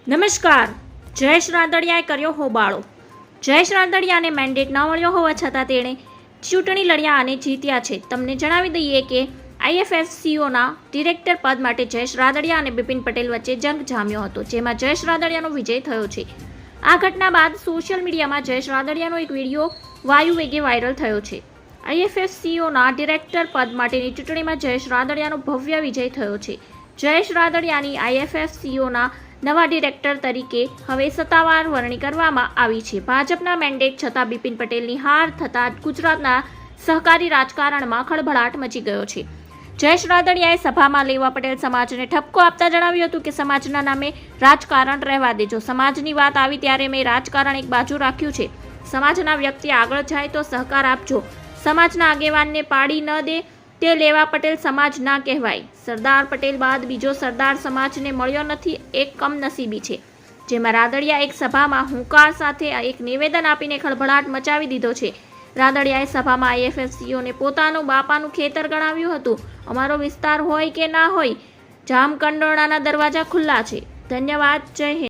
નમસ્કાર. જયેશ રાદડિયાએ કર્યો હોબાળો. જયેશ રાદડિયાને મેન્ડેટ ન મળ્યો હોવા છતાં તેણે ચૂંટણી લડ્યા અને જીત્યા છે. તમને જણાવી દઈએ કે આઈએફએફસીઓના ડિરેક્ટર પદ માટે જયેશ રાદડિયા અને બિપિન પટેલ વચ્ચે જંગ જામ્યો હતો, જેમાં જયેશ રાદડિયાનો વિજય થયો છે. આ ઘટના બાદ સોશિયલ મીડિયામાં જયેશ રાદડિયાનો એક વિડીયો વાયુ વેગે વાયરલ થયો છે. આઈએફએફસીઓના ડિરેક્ટર પદ માટેની ચૂંટણીમાં જયેશ રાદડિયાનો ભવ્ય વિજય થયો છે. જયેશ રાદડિયાની આઈએફએફસીઓના નવા ડિરેક્ટર તરીકે હવે સત્તાવાર વરણી કરવામાં આવી છે. ભાજપના મેન્ડેટ છતાં બિપિન પટેલની હાર થતાં ગુજરાતના સહકારી રાજકારણમાં ખળભળાટ મચી ગયો છે. જયેશ રાદડિયાએ સભામાં લેવા પટેલ સમાજને ઠપકો આપતા જણાવ્યું હતું કે સમાજના નામે રાજકારણ રહેવા દેજો. સમાજની વાત આવી ત્યારે મેં રાજકારણ એક બાજુ રાખ્યું છે. સમાજના વ્યક્તિ આગળ જાય તો સહકાર આપજો. સમાજના આગેવાનને પાડી ન દે તે લેવા પટેલ સમાજ ના કહેવાય. સરદાર પટેલ બાદ બીજો સરદાર સમાજને મળ્યો નથી, એક કમનસીબી છે. જેમાં રાદડિયા એક સભામાં હુંકાર સાથે એક નિવેદન આપીને ખળભળાટ મચાવી દીધો છે. રાદડિયાએ સભામાં આઈએફએફસીઓને પોતાનું બાપાનું ખેતર ગણાવ્યું હતું. અમારો વિસ્તાર હોય કે ના હોય, જામકંડોળાના દરવાજા ખુલ્લા છે. ધન્યવાદ. જય હિન્દ.